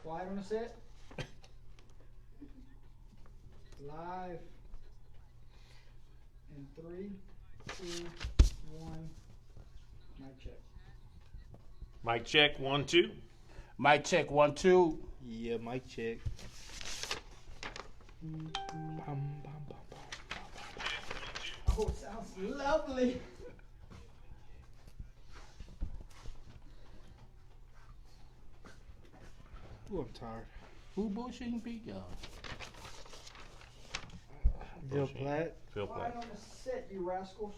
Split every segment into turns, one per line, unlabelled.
Quiet on the set. Live. In 3, 2, 1. Mic check.
Mic check, 1, 2.
Mic check, 1, 2. Yeah, mic check.
Oh, it sounds lovely.
Ooh, I'm tired. Who bullshitting Pete, y'all? Bill
Bullshit.
Platt.
Phil
Quiet
Platt.
on the set, you rascals.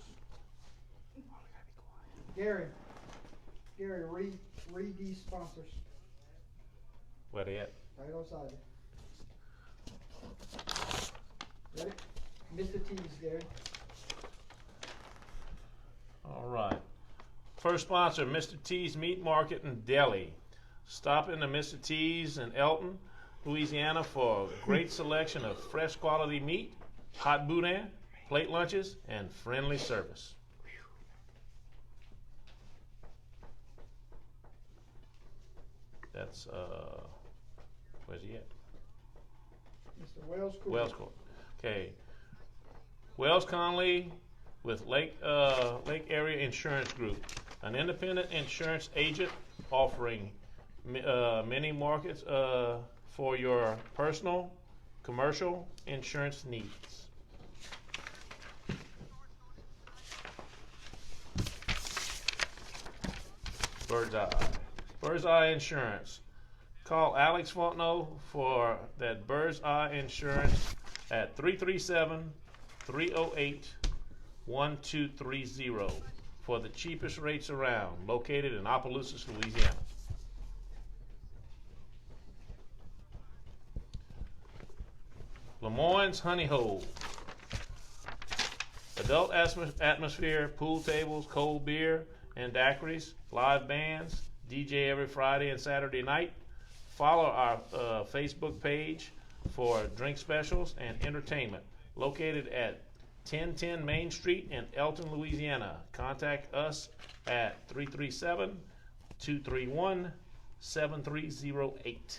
Gary, read these sponsors.
Where they at?
Right outside. Ready? Mr. T's, Gary.
All right. First sponsor, Mr. T's Meat Market in Delhi. Stop into Mr. T's in Elton, Louisiana for a great selection of fresh quality meat, hot boudin, plate lunches, and friendly service. That's, where's he at?
Mr. Wells Cool.
Wells Court. Okay. Wells Conley with Lake Area Insurance Group, an independent insurance agent offering many markets for your personal, commercial insurance needs. Bird's Eye. Bird's Eye Insurance. Call Alex Fontenot for that Bird's Eye Insurance at 337-308-1230 for the cheapest rates around, located in Opelousas, Louisiana. Lemoyne's Honey Hole. Adult atmosphere, pool tables, cold beer, and daiquiris, live bands, DJ every Friday and Saturday night. Follow our Facebook page for drink specials and entertainment. Located at 1010 Main Street in Elton, Louisiana. Contact us at 337-231-7308.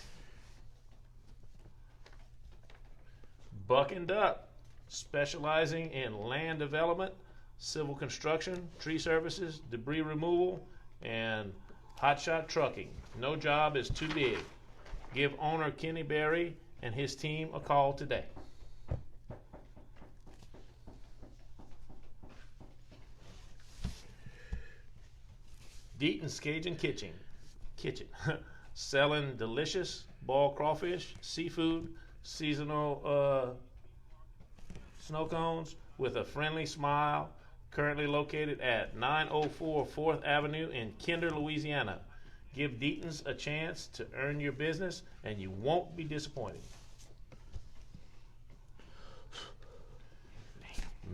Buck and Duck, specializing in land development, civil construction, tree services, debris removal, and hotshot trucking. No job is too big. Give owner Kenny Berry and his team a call today. Deaton's Cajun Kitchen. Selling delicious boiled crawfish, seafood, seasonal snow cones with a friendly smile. Currently located at 904 4th Avenue in Kinder, Louisiana. Give Deaton's a chance to earn your business, and you won't be disappointed.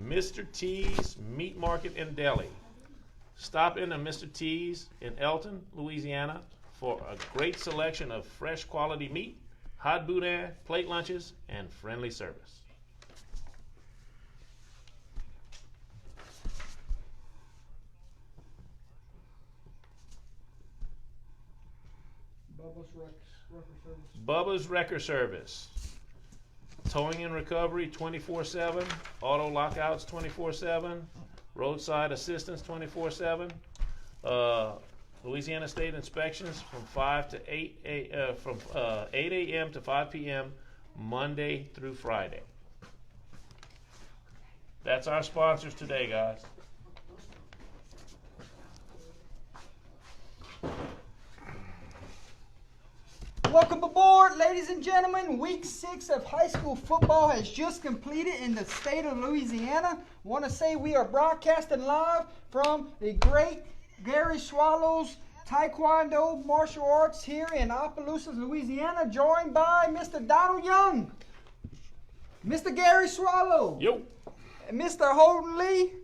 Mr. T's Meat Market in Delhi. Stop into Mr. T's in Elton, Louisiana for a great selection of fresh quality meat, hot boudin, plate lunches, and friendly service. Bubba's Wrecker Service. Towing and recovery 24/7. Auto lockouts 24/7. Roadside assistance 24/7. Louisiana State inspections from 8 a.m. to 5 p.m. Monday through Friday. That's our sponsors today, guys.
Welcome aboard, ladies and gentlemen. Week 6 of high school football has just completed in the state of Louisiana. Want to say we are broadcasting live from the great Gary Swallows Taekwondo Martial Arts here in Opelousas, Louisiana, joined by Mr. Donald Young, Mr. Gary Swallow,
Yo.
and Mr. Holden Lee.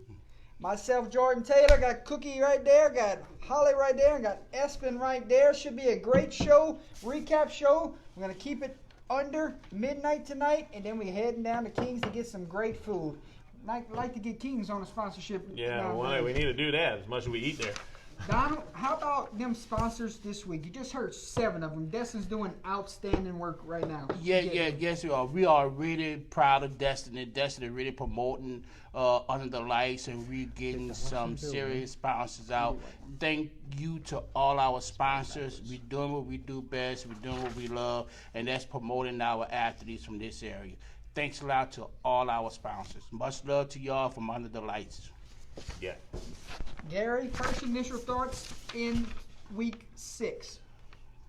Myself, Jordan Taylor, got Cookie right there, got Holly right there, and got Espen right there. Should be a great show, recap show. We're going to keep it under midnight tonight, and then we're heading down to King's to get some great food. Like to get King's on a sponsorship.
Yeah, well, we need to do that as much as we eat there.
Donald, how about them sponsors this week? You just heard 7 of them. Destin's doing outstanding work right now.
Yes, we are. We are really proud of Destiny. Destiny really promoting Under the Lights, and we're getting some serious sponsors out. Thank you to all our sponsors. We're doing what we do best. We're doing what we love, and that's promoting our athletes from this area. Thanks a lot to all our sponsors. Much love to y'all from Under the Lights.
Yeah.
Gary, first initial thoughts in week 6.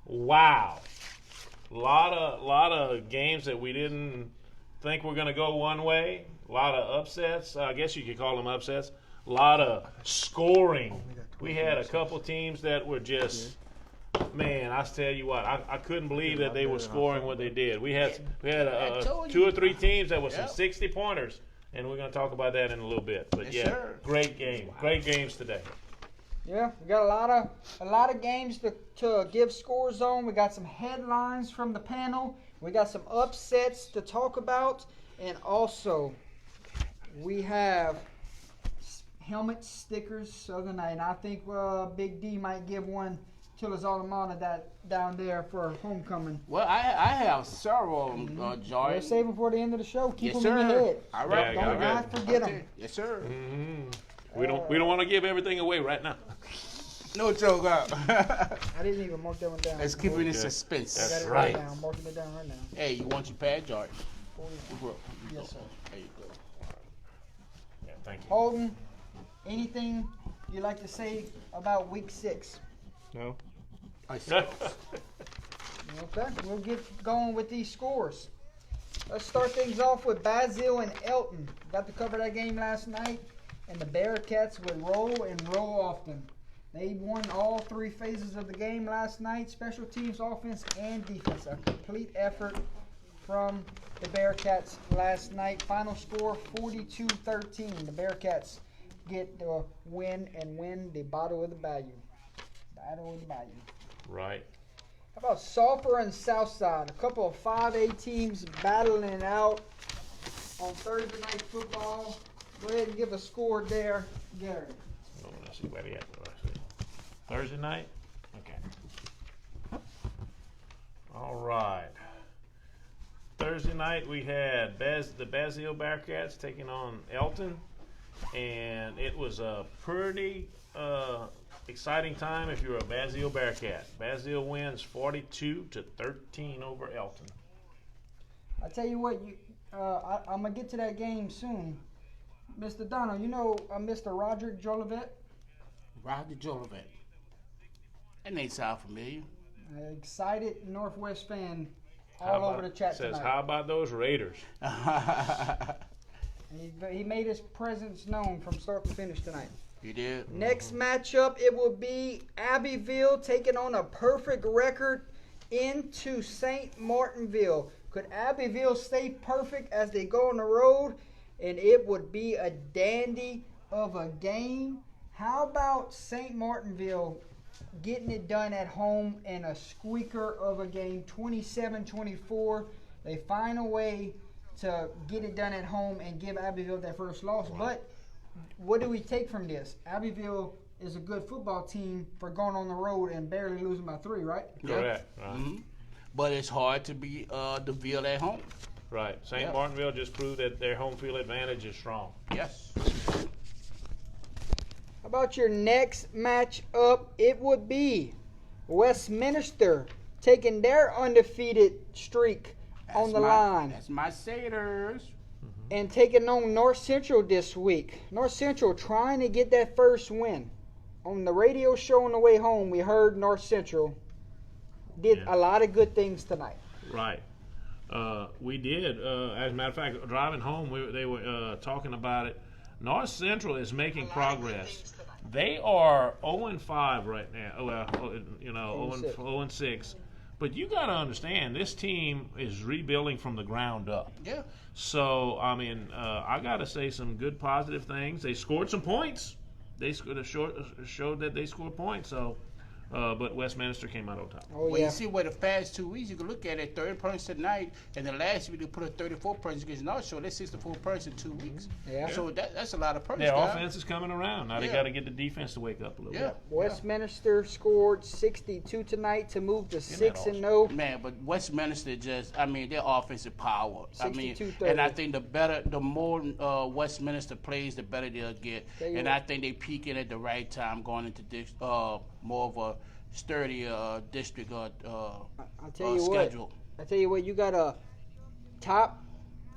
Wow. Lot of games that we didn't think were going to go one way. A lot of upsets. I guess you could call them upsets. A lot of scoring. We had a couple teams that were just, man, I tell you what, I couldn't believe that they were scoring what they did. We had 2 or 3 teams that were some 60-pointers. And we're going to talk about that in a little bit. But
Yes, sir.
Great game. Great games today.
Yeah, we got a lot of games to give scores on. We got some headlines from the panel. We got some upsets to talk about, and also we have helmet stickers the other night. And I think Big D might give one to his alma mater that down there for homecoming.
Well, I have several of them, Joy.
We'll save them for the end of the show. Keep
Yes,
them in your
sir.
head.
All right.
Yeah,
Don't not forget them.
Yes, sir.
We don't want to give everything away right now.
No joke.
I didn't even mark that one down.
Let's keep it in
Okay.
suspense.
I got
That's
it
right.
now. I'm marking it down right now.
Hey, you want your pad, George?
Yes, sir.
There you go.
Yeah, thank you.
Holden, anything you'd like to say about week 6?
No.
Okay, we'll get going with these scores. Let's start things off with Basil and Elton. Got to cover that game last night, and the Bearcats would roll and roll often. They won all 3 phases of the game last night, special teams, offense, and defense. A complete effort from the Bearcats last night. Final score 42-13. The Bearcats get the win and win the Battle of the Bayou. Battle of the Bayou.
Right.
How about Sulphur and Southside? A couple of 5A teams battling it out on Thursday night football. Go ahead and give a score there, Gary.
Oh, let's see where they at. Let's see. Thursday night? Okay. All right. Thursday night we had the Basile Bearcats taking on Elton, and it was a pretty exciting time if you're a Basile Bearcat. Basile wins 42-13 over Elton.
I tell you what, I'm gonna get to that game soon. Mr. Donald, you know Mr. Roderick Jolivet?
Roger Jolivet. That name sound familiar.
Excited Northwest fan
How
all over
about-
the chat
says,
tonight.
how about those Raiders?
He made his presence known from start to finish tonight.
You did?
Next matchup, it will be Abbeville taking on a perfect record into St. Martinville. Could Abbeville stay perfect as they go on the road? And it would be a dandy of a game. How about St. Martinville getting it done at home in a squeaker of a game, 27-24? They find a way to get it done at home and give Abbeville their first loss. But what do we take from this? Abbeville is a good football team for going on the road and barely losing by 3, right?
Correct. Right.
Mm-hmm. But it's hard to be DeVille at home.
Right. St.
Yeah.
Martinville just proved that their home field advantage is strong.
Yes.
How about your next match up? It would be Westminster taking their undefeated streak on the line
That's my Satyrs.
and taking on North Central this week. North Central trying to get that first win. On the radio show on the way home, we heard North Central did
Yeah.
a lot of good things tonight.
Right. We did. As a matter of fact, driving home, they were talking about it. North Central is making progress. They are 0-5 right now. Well, 0-6. But you got to understand, this team is rebuilding from the ground up.
Yeah.
So, I mean, I got to say some good positive things. They scored some points. They showed that they scored points. So, but Westminster came out on top.
Oh
Well,
yeah.
you see where the past 2 weeks, you can look at it, 30 points tonight, and the last week they put a 34 points against North Shore. That's 64 points in 2 weeks.
Yeah.
So that's a lot of points.
Their
guys.
offense is coming around. Now they
Yeah.
got to get the defense to wake up a little
Yeah.
bit.
Westminster scored 62 tonight to move to
Isn't that
6-0.
Man, but Westminster their offensive power.
62-30.
And I think the more Westminster plays, the better they'll get.
Tell you
And
what.
I think they peaking at the right time, going into this more of a sturdier district
I'll tell you
schedule.
what. I tell you what. You got a top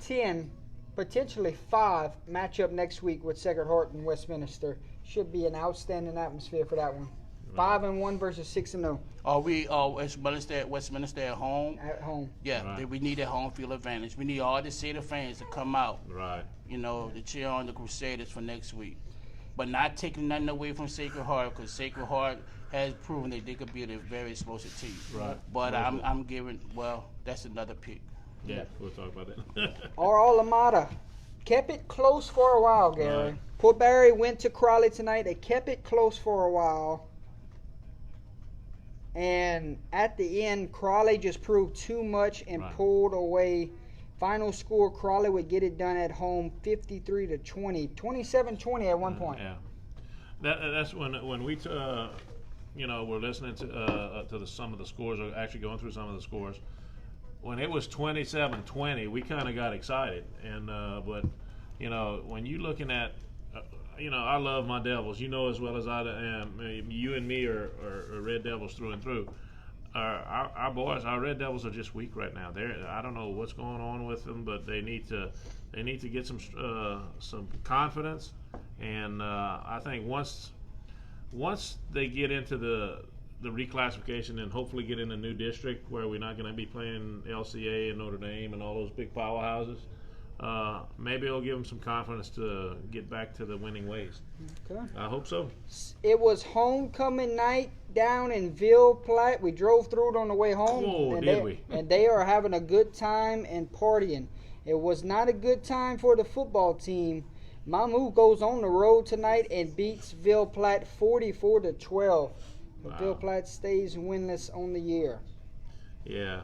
10, potentially 5 matchup next week with Sacred Heart and Westminster. Should be an outstanding atmosphere for that one. 5-1 versus 6-0
Are we Westminster at home?
at home.
Yeah,
Right.
we need that home field advantage. We need all the city fans to come out,
Right.
to cheer on the Crusaders for next week. But not taking nothing away from Sacred Heart, because Sacred Heart has proven that they could be a very explosive team.
Right.
But I'm giving, that's another pick.
Yeah, we'll talk about that.
Our alma mater kept it close for a while, Gary.
Right.
Port Barry went to Crowley tonight. They kept it close for a while. And at the end, Crawley just proved too much and
Right.
pulled away. Final score, Crawley would get it done at home 53-20. 27-20 at one point.
Yeah. That's when we we're listening to some of the scores, or actually going through some of the scores. When it was 27-20, we kind of got excited, and but when you looking at I love my Devils. You know as well as I am. You and me are Red Devils through and through. Our boys, our Red Devils are just weak right now. I don't know what's going on with them, but they need to get some confidence. And I think once they get into the reclassification and hopefully get in a new district where we're not going to be playing LCA and Notre Dame and all those big powerhouses, maybe it'll give them some confidence to get back to the winning ways.
Okay.
I hope so.
It was homecoming night down in Ville Platte. We drove through it on the way home.
Oh,
and
did
they,
we?
And they are having a good time and partying. It was not a good time for the football team. Mamu goes on the road tonight and beats Ville Platte 44-12.
Wow.
Ville Platte stays winless on the year.
Yeah.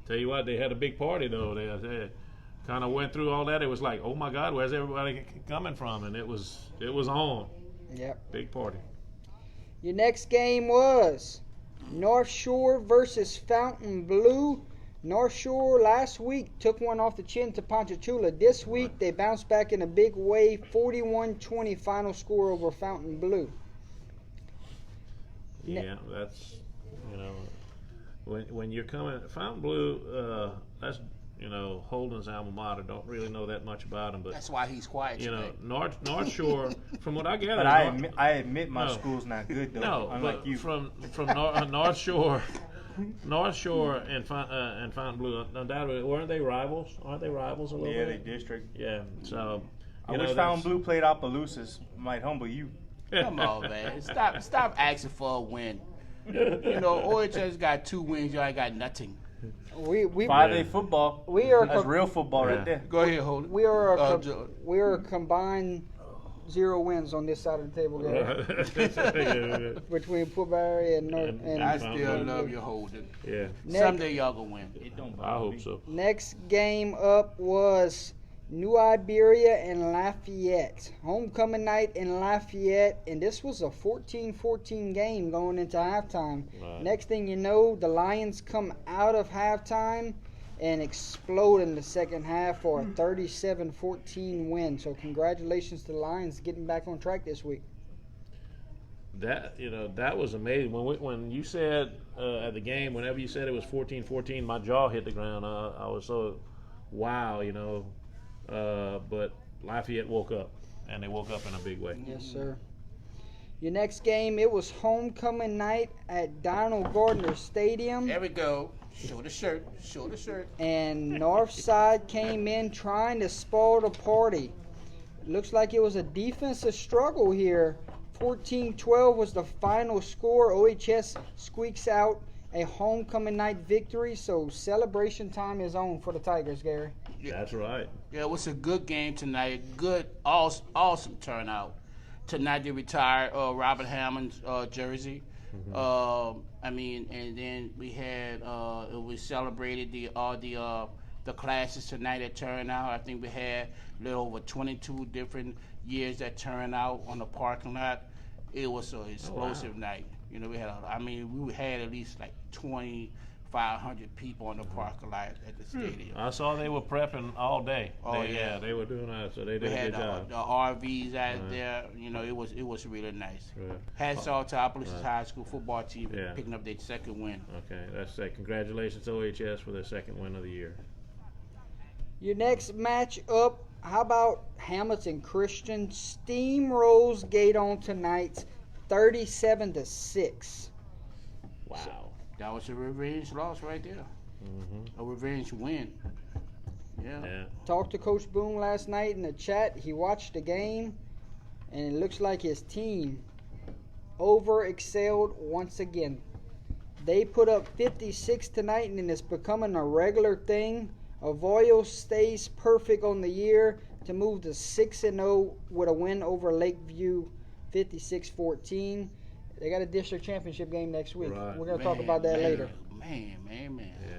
Tell you what, they had a big party though. They kind of went through all that. It was like, oh my God, where's everybody coming from? And it was on.
Yep.
Big party.
Your next game was North Shore versus Fountain Blue. North Shore last week took one off the chin to Ponchatoula. This week they bounced back in a big way, 41-20 final score over Fountain Blue.
Yeah, that's when you're coming Fountain Blue. That's Holden's alma mater. Don't really know that much about him, but
That's why he's quiet today.
North Shore. From what I gather,
But I admit my
No.
school's not good though.
no,
unlike
but
you.
from North Shore. North Shore and Fountain Blue, undoubtedly, weren't they rivals? Aren't they rivals a little
yeah, the
bit?
district.
Yeah. So
I wish Fountain Blue played Opelousas. Might humble you.
Come on, man. Stop asking for a win. OHS got 2 wins. Y'all ain't got nothing.
We
5A football.
we are
That's real football
Yeah.
right there.
Go ahead, hold it.
we are
Joe.
we are combined 0 wins on this side of the table, Gary, between Pillsbury and North.
And
I
And
still love you, Holden.
Yeah,
Someday y'all gonna win.
It don't
I
bother
hope
me.
so.
next game up was New Iberia and Lafayette. Homecoming night in Lafayette, and this was a 14-14 game going into halftime.
Right.
Next thing you know, the Lions come out of halftime and explode in the second half for a 37-14 win. So congratulations to the Lions getting back on track this week.
That was amazing. When you said at the game, whenever you said it was 14-14, my jaw hit the ground. I was so wow, but Lafayette woke up, and they woke up in a big way.
Yes, sir. Your next game, it was homecoming night at Donald Gardner Stadium.
There we go. Show the shirt. Show the shirt.
And Northside came in trying to spoil the party. Looks like it was a defensive struggle here. 14-12 was the final score. OHS squeaks out a homecoming night victory, so celebration time is on for the Tigers, Gary.
That's right.
Yeah, it was a good game tonight. Good, awesome turnout. Tonight they retired Robert Hammond's jersey. I mean, and then we had we celebrated the classes tonight that turned out. I think we had a little over 22 different years that turned out on the parking lot. It was an explosive night. You know, we had at least like 2,500 people on the parking lot at the stadium.
I saw they were prepping all day.
Oh,
Yeah, they were doing that, so they
We
did a
had
good job.
the RVs out there. You know, it was really nice.
Yeah.
Hats off to Opelousas High School football team for
Yeah.
picking up their second win.
Okay, that's it. Congratulations to OHS for their second win of the year.
Your next match up, how about Hamilton Christian steamrolls Gaydon tonight, 37-6.
Wow.
That was a revenge loss right there. A revenge win.
Yeah.
Talked to Coach Boone last night in the chat. He watched the game, and it looks like his team over-excelled once again. They put up 56 tonight, and it's becoming a regular thing. Avoyo stays perfect on the year to move to 6-0 with a win over Lakeview, 56-14. They got a district championship game next week.
Right.
We're going to talk about that later.
Man.
Yeah.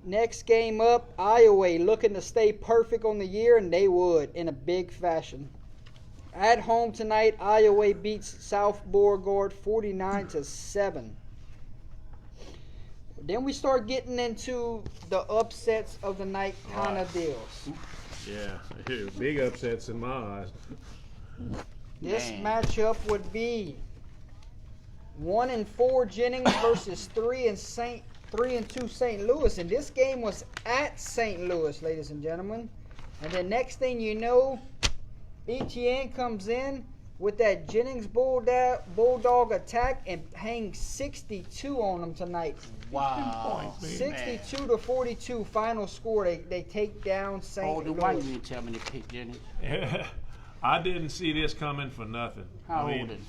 Next game up, Iowa looking to stay perfect on the year, and they would in a big fashion. At home tonight, Iowa beats South Beauregard 49-7. Then we start getting into the upsets of the night kind of deals.
Yeah. Big upsets in my eyes.
This
Man.
matchup would be 1-4 Jennings versus 3-2 St. Louis, and this game was at St. Louis, ladies and gentlemen. And then next thing you know, ETN comes in with that Jennings Bulldog attack and hangs 62 on them tonight.
Wow.
62-42 final score. They take down St.
Hold why you
Louis.
didn't tell me to pick Jenny?
I didn't see this coming for nothing.
How
I mean,
old is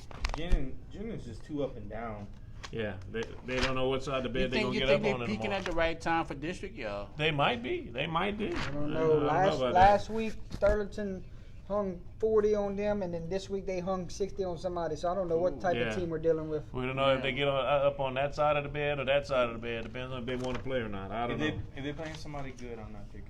Jennings is too up and down.
Yeah, they don't know what side of the
you
bed they're
think
going
you
to get
think
up
they're
on in the
peaking
morning.
at the right time for district, y'all?
They might be. They might be.
I don't know. Last week, Sterlington hung 40 on them, and then this week they hung 60 on somebody. So I don't know what type
Yeah.
of team we're dealing with.
We don't know if they get up on that side of the bed or that side of the bed. Depends on if they want to play or not. I don't know.
If they're playing somebody good, I'm not picking.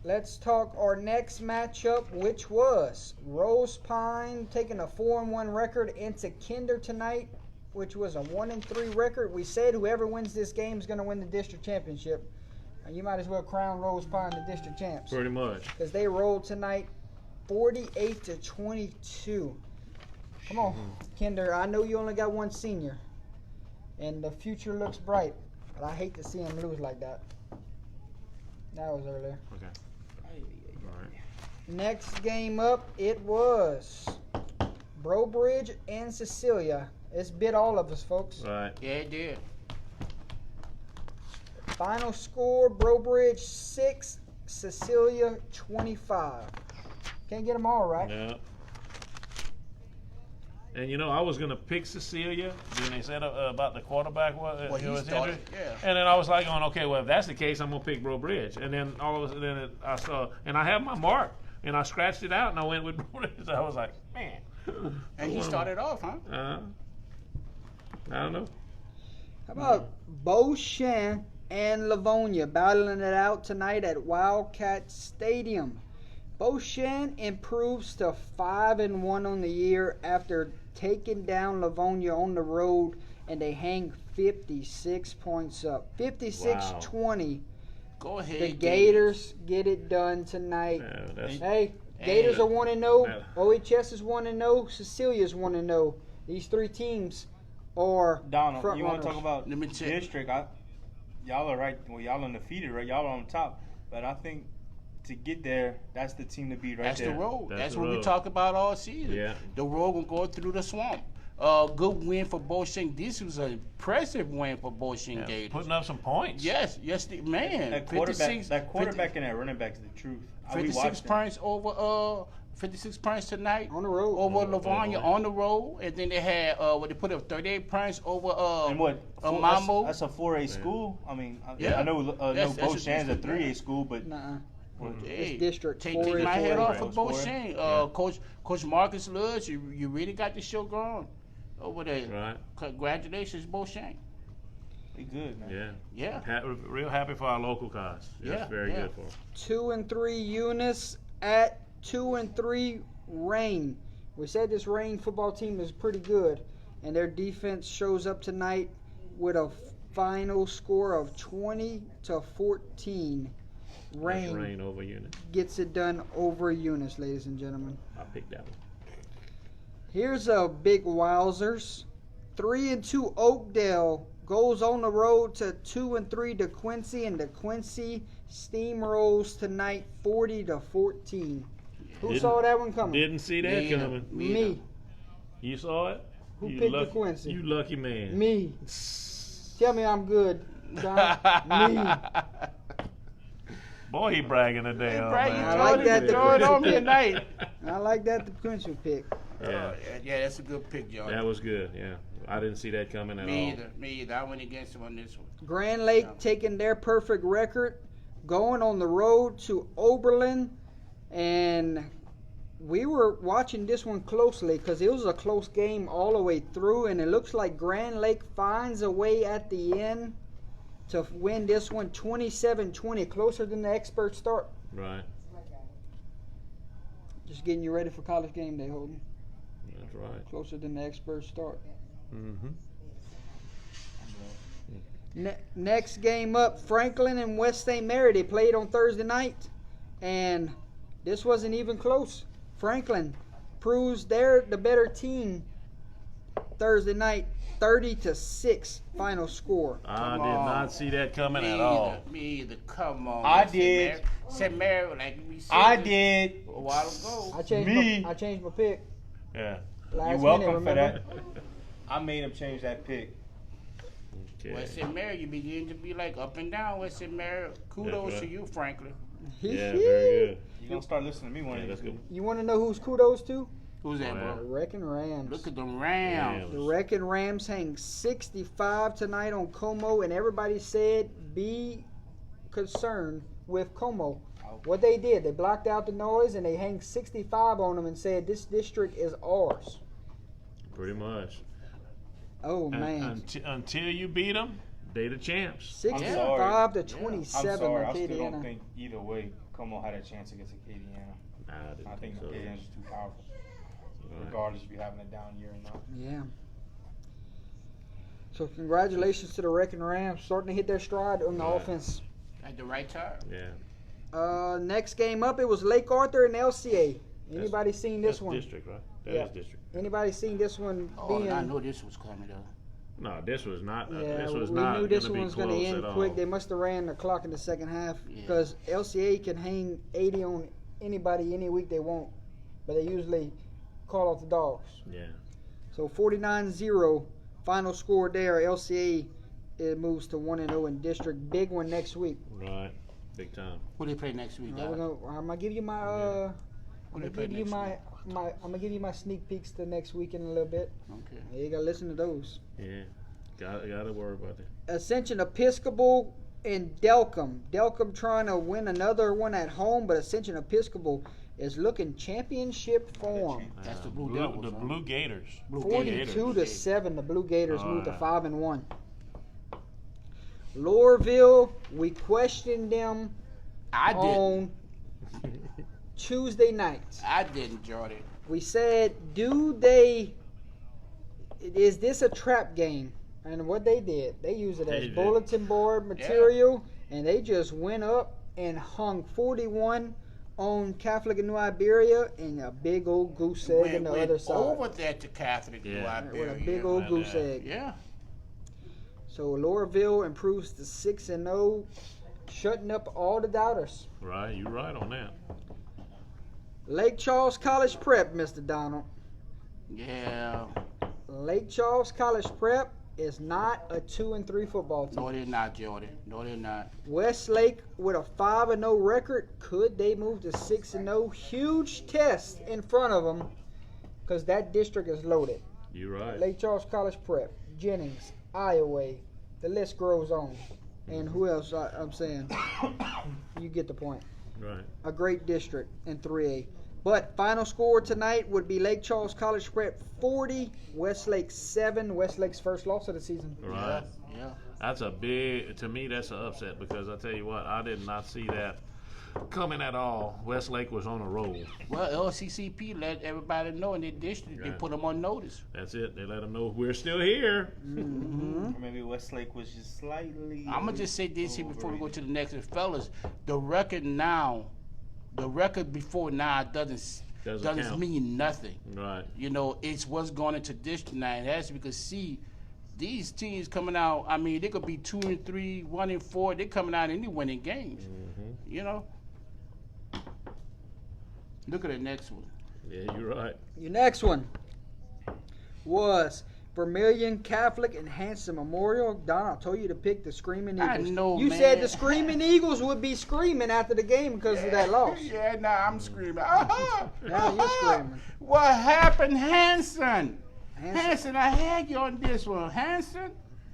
Let's talk our next matchup, which was Rose Pine taking a 4-1 record into Kinder tonight, which was a 1-3 record. We said whoever wins this game is going to win the district championship. And you might as well crown Rose Pine the district champs,
Pretty much.
because they rolled tonight 48-22. Come on, Kinder. I know you only got one senior, and the future looks bright, but I hate to see him lose like that. That was earlier.
Okay. All right.
Next game up, it was Brobridge and Cecilia. It's bit all of us, folks.
Right.
Yeah, it did.
Final score, Brobridge 6, Cecilia 25. Can't get them all right.
Yeah. And you know, I was gonna pick Cecilia. Then they said about the quarterback
Well, he
was
started,
injured.
yeah.
And then I was like, okay, well, if that's the case, I'm gonna pick Bro Bridge. And then all of a sudden, I saw, and I have my mark, and I scratched it out, and I went with Bro Bridge. I was like, man.
And he started off, huh?
I don't know.
How about Beauchamp and Livonia battling it out tonight at Wildcat Stadium? Beauchamp improves to 5-1 on the year after taking down Livonia on the road, and they hang 56 points up. 56-20.
Go ahead.
The Gators get it done tonight.
Yeah, that's,
Hey, Gators are 1-0.
Yeah.
OHS is 1-0. Cecilia's 1-0. These three teams are
Donald,
front
you want to
runners.
talk about
Let me check.
district? Y'all are right. Well, y'all undefeated, right? Y'all are on top. But I think to get there, that's the team to beat right
That's
there.
the road.
That's
That's
the
what we
road.
talk about all season.
Yeah.
The road will go through the swamp. Good win for Beauchamp. This was an impressive win for Beauchamp
yeah,
Gators.
putting up some points.
Yes, man.
That
56,
quarterback and that running back's the truth. We
56
watched them.
points over 56 points tonight
On the road.
over Livonia
oh,
on the road, and then they had what they put up 38 points over
And what?
Mambo.
That's a 4A school. I mean,
Yeah.
I know
That's a
Beauchamp's a
decent
3A
win.
school, but
Nuh-uh.
Hey,
District
take
4A,
my head
4A.
off of Bo
4A.
Shane.
Yeah.
Coach Marcus Lewis, you really got the show going over there.
Right.
Congratulations, Bo Shane.
We good, man.
Yeah.
Yeah.
Real happy for our local guys. That's
Yeah,
very
yeah.
good for them.
2-3 Eunice at 2-3 Rain. We said this Rain football team is pretty good, and their defense shows up tonight with a final score of 20-14.
That's
Rain
rain over unit.
gets it done over Eunice, ladies and gentlemen.
I picked that one.
Here's a big wowzers. 3-2 Oakdale goes on the road to 2-3 DeQuincy, and DeQuincy steamrolls tonight 40-14. Who
Didn't-
saw that one coming?
Didn't see that
Me either.
coming.
Me.
You saw it?
Who
You
picked
lucky,
DeQuincy?
You lucky man.
Me. Tell me I'm good, John. Me.
Boy, he bragging today.
Hey,
huh,
Brad,
man?
you
I like that
throw it on me
pick.
tonight.
I like that DeQuincy pick.
Yeah,
Yeah, that's a good pick, John.
that was good. Yeah, I didn't see that coming at
Me
all.
either. Me either. I went against him on this one.
Grand Lake taking their perfect record, going on the road to Oberlin, and we were watching this one closely because it was a close game all the way through, and it looks like Grand Lake finds a way at the end to win this one 27-20, closer than the expert start.
Right.
Just getting you ready for college game day, Holden.
That's right.
Closer than the expert start.
Mm-hmm.
Next game up, Franklin and West St. Mary. They played on Thursday night, and this wasn't even close. Franklin proves they're the better team Thursday night, 30-6 final score.
I
Come
did
on.
not see that coming
Me
at all.
either. Me either. Come on.
I
St.
did.
Mary. St. Mary, like we said
I did.
a while ago.
I changed
Me.
my pick
Yeah.
last
You're welcome
minute,
for
remember?
that. I made him change that pick.
Okay.
West St. Mary, you begin to be like up and down. West St. Mary, kudos
right.
to you, Franklin.
Yeah, very good.
You're gonna start listening to me one
Yeah,
of
that's
these
good.
You want to know who's kudos to?
Who's that,
Oh, yeah.
The
bro?
Wrecking Rams.
Look at them Rams.
The Wrecking Rams hang 65 tonight on Como, and everybody said be concerned with Como. What they did, they blocked out the noise and they hang 65 on them and said this district is ours.
Pretty much.
Oh man,
Until you beat them, they the champs.
65 to
I'm
27
sorry, I still
Acadiana.
don't think either way Como had a chance against Acadiana.
Nah, I didn't
I think
so.
Acadiana's too powerful,
Right.
regardless if you're having a down year or not.
Yeah. So congratulations to the Wrecking Rams, starting to hit their stride on the
Right.
offense.
At the right time.
Yeah.
Next game up, it was Lake Arthur and LCA. Anybody seen this
That's
one?
district, right? That
Yeah.
is district.
Anybody seen this one
Oh,
being?
I know this was coming up.
No, this was not.
Yeah,
this was
we
not
knew this
gonna
one
be
was going to
close
end
at
quick.
all.
They must have ran the clock in the second half
Yeah.
because LCA can hang 80 on anybody any week they want, but they usually call off the dogs.
Yeah.
So 49-0 final score there. LCA it moves to 1-0 in district. Big one next week.
Right. Big time.
Who they play next week,
I'm
guys?
gonna give you my
Who
I'm
they
gonna
play
give you
next
my I'm gonna give you my sneak peeks to next week in a little bit.
Okay.
Yeah, you gotta listen to those.
Yeah. Gotta worry about that.
Ascension Episcopal and Delcom. Delcom trying to win another one at home, but Ascension Episcopal is looking championship form.
That's the Blue Devils,
The
huh?
Blue Gators.
Blue
42-7, the Blue Gators move to
Alright.
5-1. Loreauville, we questioned them
I did.
on Tuesday night.
I didn't, Jordan.
We said, is this a trap game? And what they did, they used it
They
as
did.
bulletin board material, and they just went up and hung 41 on Catholic and New Iberia and a big old goose egg on the
Went
other side.
over there to Catholic New
Yeah.
Iberia.
With a big old
right
goose
there.
egg.
Yeah.
So Loreauville improves to 6-0, shutting up all the doubters.
Right. You're right on that.
Lake Charles College Prep, Mr. Donald.
Yeah.
Lake Charles College Prep is not a 2-3 football team.
No, they're not, Jordan. No, they're not.
Westlake with a 5-0 record. Could they move to 6-0? Huge test in front of them because that district is loaded.
You're right.
Lake Charles College Prep, Jennings, Iowa. The list grows on. And who else I'm saying? You get the point.
Right.
a great district in 3A. But final score tonight would be Lake Charles College Prep 40, Westlake 7. Westlake's first loss of the season.
Right.
Yeah.
That's a big, to me, that's an upset because I tell you what, I did not see that coming at all. Westlake was on a roll.
Well, LCCP let everybody know in their district. They
Right.
put them on notice.
That's it. They let them know we're still here.
Mm-hmm.
Or maybe Westlake was just slightly.
I'm gonna just say this here before we go to the next one, fellas. The record before now doesn't
count.
mean nothing.
Right.
You know, it's what's going into district now. It has to because see, these teams coming out. I mean, they could be 2-3, 1-4. They're coming out any winning games. You know. Look at the next one.
Yeah, you're right.
Your next one was Vermilion Catholic and Hanson Memorial. Don, I told you to pick the Screaming
I
Eagles.
know,
you
man.
said the Screaming Eagles would be screaming after the game because of that loss.
Yeah, now I'm screaming.
Now you're screaming.
What happened, Hanson?
Hanson.
Hanson, I had you on this one. Hanson?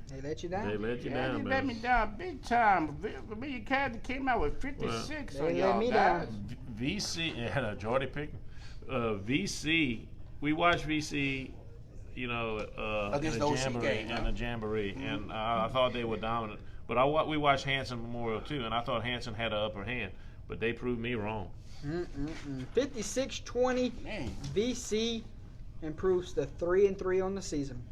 They let you down.
They let you
Yeah,
down,
they let me
man.
down big time. Vermilion Catholic came out with 56
They
on
let
y'all
me
guys.
down.
VC, yeah, Jordy picked. VC, we watched VC, you know,
Against
in
the
the
OC
jamboree,
game, huh?
in the jamboree, and I thought they were dominant. But we watched Hanson Memorial too, and I thought Hanson had an upper hand, but they proved me wrong.
56-20.
Man.
VC improves to 3-3 on the season.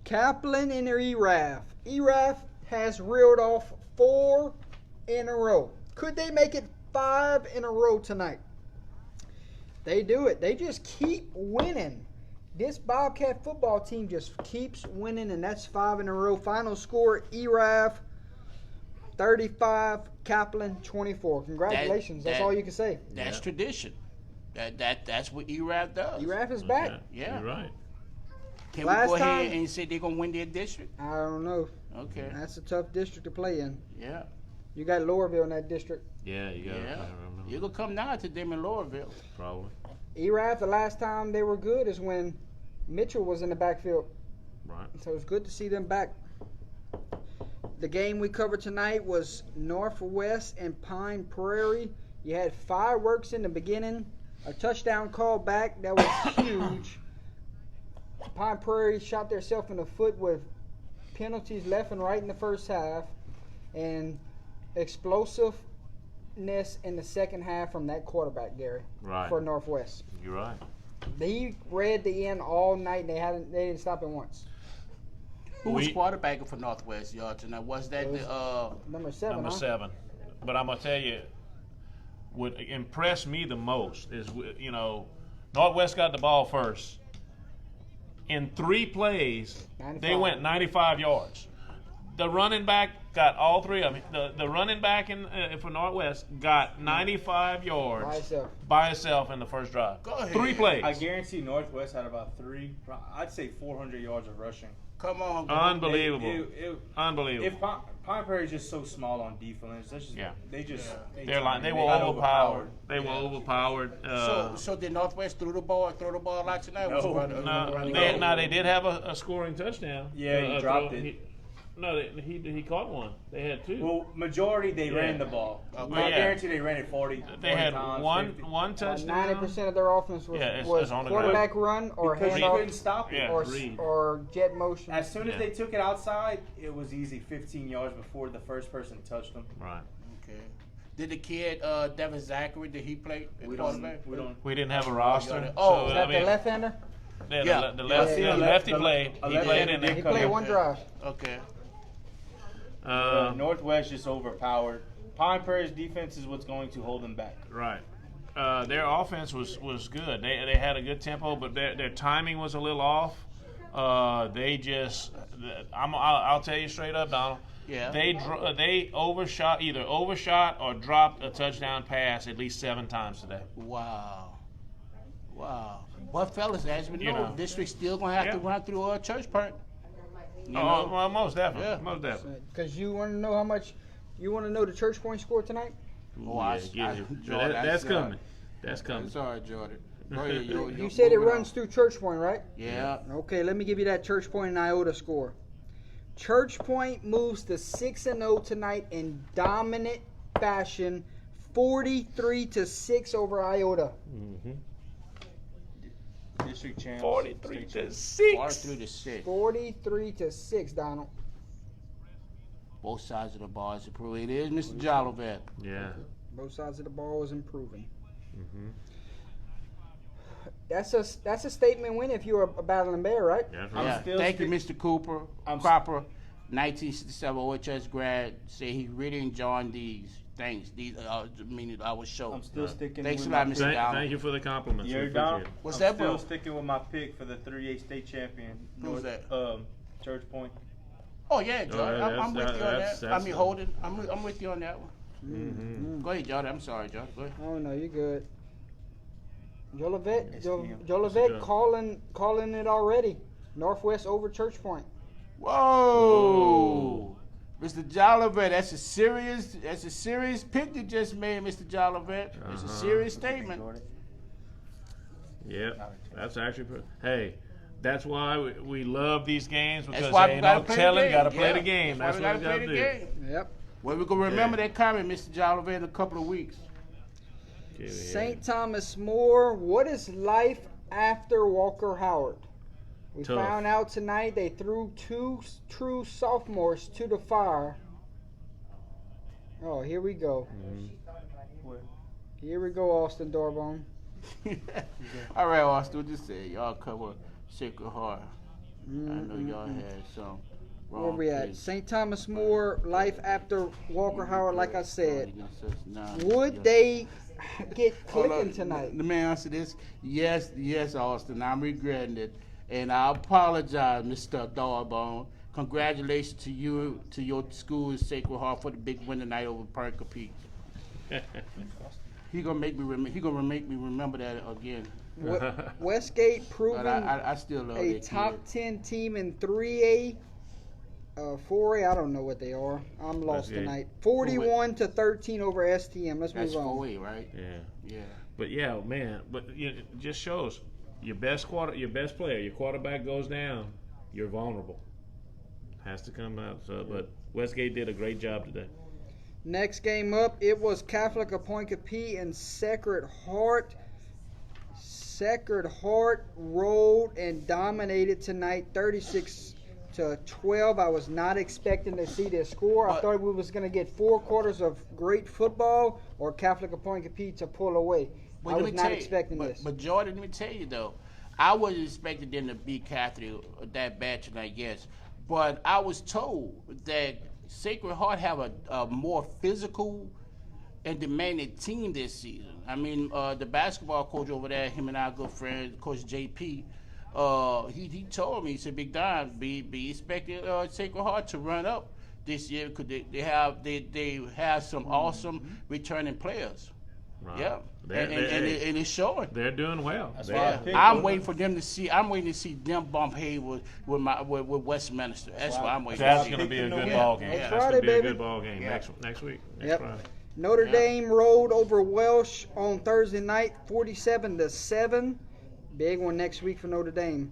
Kaplan and ERAF. ERAF has reeled off 4 in a row. Could they make it 5 in a row tonight? They do it. They just keep winning. This Bobcat football team just keeps winning, and that's 5 in a row. Final score, ERAF 35, Kaplan 24. Congratulations. That's
that-
all you can say.
That's
Yeah.
tradition. That's what ERAF does.
ERAF is back.
Yeah.
You're right.
Can
Last
we go ahead
time-
and say they're gonna win their district?
I don't know.
Okay.
That's a tough district to play in.
Yeah.
You got Lowerville in that district.
Yeah, you got
Yeah.
to remember.
You're gonna come down to them in Lowerville.
Probably.
ERAF, the last time they were good is when Mitchell was in the backfield.
Right.
So it's good to see them back. The game we covered tonight was Northwest and Pine Prairie. You had fireworks in the beginning, a touchdown call back that was huge. Pine Prairie shot themselves in the foot with penalties left and right in the first half, and explosiveness in the second half from that quarterback, Gary,
Right.
for Northwest.
You're right.
He read the end all night. They didn't stop it once.
Who was
We-
quarterbacking for Northwest, y'all, tonight? Was that
It was-
the
Number 7.
Number
huh?
7. But I'm gonna tell you, what impressed me the most is, you know, Northwest got the ball first. In 3 plays, they
95.
went 95 yards. The running back got all 3 of them. The running back for Northwest got 95 yards
By himself.
by himself in the first drive.
Go ahead.
3 plays.
I guarantee Northwest had about 'd say 400 yards of rushing.
Come on,
Unbelievable.
If
Unbelievable.
Pine Prairie is just so small on defense, that's just
Yeah.
they just
They
got
were overpowered. They were
Yeah.
overpowered.
So did Northwest throw the ball a lot tonight?
No.
Was it running-
No,
running
they,
over?
no, they did have a scoring touchdown.
Yeah, he dropped it.
He caught one. They had 2.
Well, majority they
Yeah.
ran the ball.
Okay.
I
Yeah.
guarantee they ran it 40.
They had
40 times,
one
50.
touchdown.
90% of their offense was,
Yeah, it's
was
on the
quarterback run or
because you couldn't
handoff
stop it.
Yeah.
or,
read.
or jet motion.
As soon as
Yeah.
they took it outside, it was easy 15 yards before the first person touched them.
Right.
Okay. Did the kid Devin Zachary? Did he play at
We
quarterback?
don't.
We didn't have a roster.
Oh,
Is that the left-hander?
Yeah,
Yeah.
the lefty,
Yeah,
the lefty played.
a
He
left-hander
played in
did
there.
He
come
played
in.
one drive.
Okay.
Northwest just overpowered. Pine Prairie's defense is what's going to hold them back.
Right. Their offense was good. They had a good tempo, but their timing was a little off. They just, I'll tell you straight up, Donald.
Yeah.
They either overshot or dropped a touchdown pass at least 7 times today.
Wow. But fellas, as we
You
know,
know.
district still gonna have to
Yeah.
run through a church park. You
Oh,
know?
well, most definitely.
Yeah.
Most definitely.
Because you want to know how much, you want to know the church point score tonight?
Oh, I-
Yeah, get it.
Jordan,
That's
I-
coming. That's
I'm
coming.
sorry, Jordan. Go ahead,
You said it
moving
runs
on.
through Church Point, right?
Yeah.
Okay, let me give you that Church Point and Iota score. Church Point moves to 6-0 tonight in dominant fashion, 43-6 over Iota.
District champs.
43
state
to
champs.
6.
43-6.
43-6, Donald.
Both sides of the ball is improved. It is Mr. Jolivet.
Yeah.
Both sides of the ball is improving. That's a statement win if you're a battling bear, right?
That's
I'm
right.
Yeah.
still
Thank you,
stick-
Mr. Cooper. Cropper, 1967 OHS grad. Say he really enjoyed these things. Meaning our show.
I'm still sticking
Thanks
with
a lot,
my
Mr.
pick.
Donald.
Thank you for the compliments.
You're
We
down.
appreciate it.
What's
I'm
that,
still
bro?
sticking with my pick for the 3A state champion.
Who's
North,
that?
Church Point.
Oh yeah, Jordan.
yeah,
I'm with you on
that's-
that. I
that's
mean,
the-
Holden. I'm with you on that one. Go ahead, Jordan. I'm sorry, Jordan. Go ahead.
Oh no, you're good. Jolivet,
Yes,
Jolivet
Joe.
calling it already. Northwest over Church Point.
Whoa. Mr. Jolivet, that's a serious pick you just made, Mr. Jolivet. It's a serious statement.
Yeah, that's actually. Hey, that's why we love these games because
That's why we
ain't
gotta
no
play
telling.
the game.
Got to play
Yeah.
the game. That's
why
what
we
we
gotta
got
play
to
the
do.
game.
Yep.
Well, we're gonna remember
Yeah.
that comment, Mr. Jolivet, in a couple of weeks.
Yeah.
St. Thomas More, what is life after Walker Howard? We
Tough.
found out tonight they threw 2 true sophomores to the fire. Oh, here we go. Here we go, Austin Dorbone.
All right, Austin, just say y'all cover Sacred Heart. I know y'all had some wrong
Where we at?
plays.
St. Thomas More, life after Walker Howard, like I said.
Against us now.
Would
Yeah.
they get
Hold
clicking
on.
tonight?
Let me answer this. Yes, Austin. I'm regretting it. And I apologize, Mr. Darbone. Congratulations to you, to your school, Sacred Heart, for the big win tonight over Perkapee. He gonna make me remember that again.
Westgate
But
proven
I still love
a
that
top
kid.
10 team in 3A. 4A, I don't know what they are. I'm lost
Westgate.
tonight. 41-13 over STM. Let's
That's
move on.
4A, right?
Yeah.
Yeah.
But yeah, man. But it just shows your best player, your quarterback goes down, you're vulnerable. Has to come out. So, but Westgate did a great job today.
Next game up, it was Catholic of Point Capee and Sacred Heart. Sacred Heart rolled and dominated tonight, 36-12. I was not expecting to see this score. I
But-
thought we was going to get 4 quarters of great football or Catholic of Point Capee to pull away.
But
I
let
was
me
not
tell you-
expecting
but,
this.
But Jordan, let me tell you though, I wasn't expecting them to beat Catholic that bad tonight, yes. But I was told that Sacred Heart have a more physical and demanding team this season. I mean, the basketball coach over there, him and our good friend, Coach JP, he told me, he said, Big Don, be expecting Sacred Heart to run up this year because they have some awesome returning players.
Right.
Yeah,
They're-
and
they're-
it's showing.
They're doing well.
That's
They
why I
are.
picked
I'm
them.
waiting for them to see. I'm waiting to see them bump head with Westminster. That's what I'm waiting
That's
to
going to
see.
be a good
Yeah.
ball game.
Yeah.
That's
Friday,
going to be a
baby.
good ball game
Yeah.
next week. Next
Yep.
Friday.
Notre
Yeah.
Dame rolled over Welsh on Thursday night, 47-7. Big one next week for Notre Dame.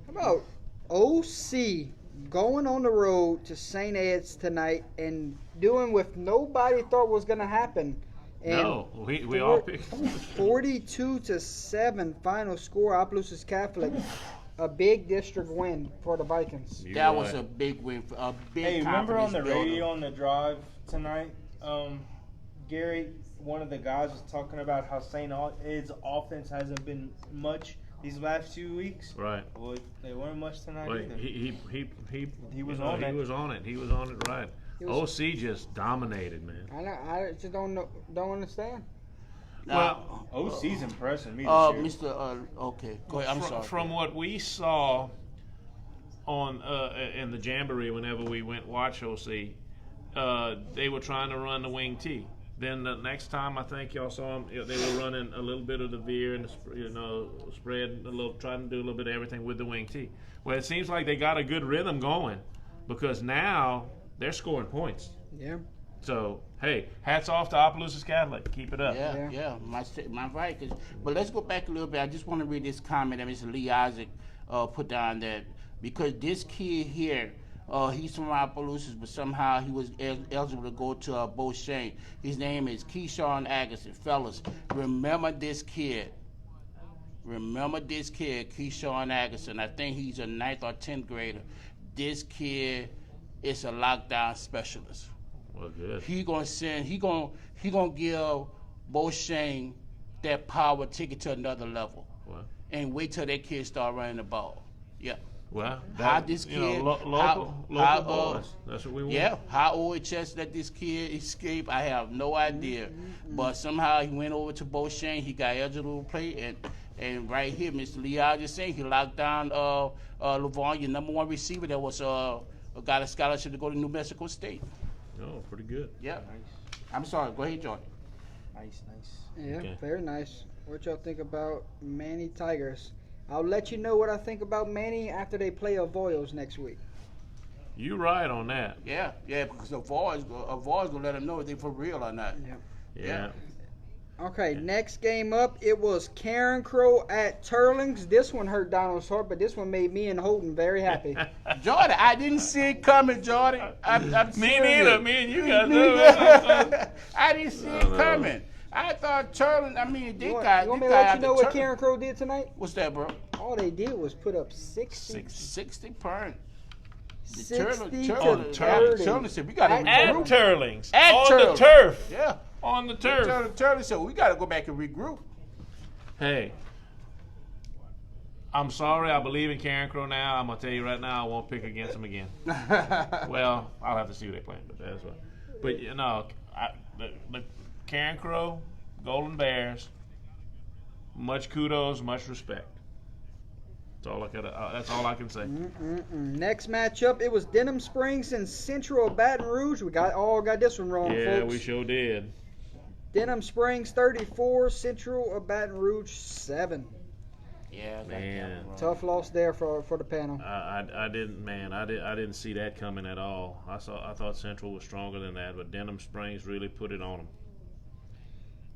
How about OC going on the road to St. Ed's tonight and doing what nobody thought was going to happen? And
No, we all picked.
42-7 final score. Opelousas Catholic, a big district win for the Vikings.
You're
That was
right.
a big win, for a big.
Hey, remember on the
confidence builder.
radio on the drive tonight, Gary, one of the guys was talking about how St. Ed's offense hasn't been much these last 2 weeks.
Right.
Well, they weren't much tonight
Well,
either.
he
was
you know,
on
he
it.
was on it. He was on it right.
He was-
OC just dominated, man.
I just don't understand.
Now,
OC's impressing me this year.
Mr. Okay, go ahead. I'm sorry.
From what we saw on in the jamboree, whenever we went watch OC, they were trying to run the wing T. Then the next time I think y'all saw them, they were running a little bit of the veer and spread a little, trying to do a little bit of everything with the wing T. Well, it seems like they got a good rhythm going because now they're scoring points.
Yeah.
So hey, hats off to Opelousas Catholic. Keep it up.
Yeah, my Vikings. But let's go back a little bit. I just want to read this comment that Mr. Lee Isaac put down that because this kid here He's from Opelousas, but somehow he was eligible to go to Beauchene. His name is Keyshawn Agassiz. Fellas, remember this kid. Remember this kid, Keyshawn Agassiz. I think he's a 9th or 10th grader. This kid is a lockdown specialist.
Well, good.
He gonna give Beauchene that power, take it to another level,
Well,
and wait till that kid start running the ball. Yeah.
well,
How
that,
this
you know,
kid-
local
how,
boys. That's what we want.
Yeah, how OHS let this kid escape, I have no idea. But somehow he went over to Beauchene. He got eligible to play, and right here, Mr. Leal just saying he locked down LeVon, your number 1 receiver that was got a scholarship to go to New Mexico State.
Oh, pretty good.
Yeah.
Nice,
I'm sorry. Go ahead, Jordan.
nice.
Yeah,
Okay.
very nice. What y'all think about Manny Tigers? I'll let you know what I think about Manny after they play Avoyos next week.
You right on that.
Yeah, because Avoid's gonna let them know if they for real or not.
Yeah.
Okay, next game up, it was Karen Crow at Turlings. This one hurt Donald's heart, but this one made me and Holden very happy.
Jordan, I didn't see it coming, Jordan. I'm
Me
serious.
neither. Me and you got no.
I didn't see it coming. I thought Turling. I mean,
You want me to let you know what Karen Crow did tonight?
What's that, bro?
All they did was put up 60.
60 per.
60
Turlings.
to 30.
Turling said we got to
At
At
regroup.
Turlings.
At
on
Turlings.
the turf.
Yeah.
On the turf.
Turling said we got to go back and regroup.
Hey. I'm sorry. I believe in Karen Crow now. I'm gonna tell you right now, I won't pick against them again. Well, I'll have to see who they play, but that's what. But you know, the Karen Crow, Golden Bears. Much kudos, much respect. That's all I can say.
Next matchup, it was Denham Springs and Central of Baton Rouge. We got this one wrong,
Yeah,
folks.
we sure did.
Denham Springs 34, Central of Baton Rouge 7.
Yeah, I got
Man.
that one wrong.
Tough loss there for the panel.
I didn't see that coming at all. I thought Central was stronger than that, but Denham Springs really put it on them.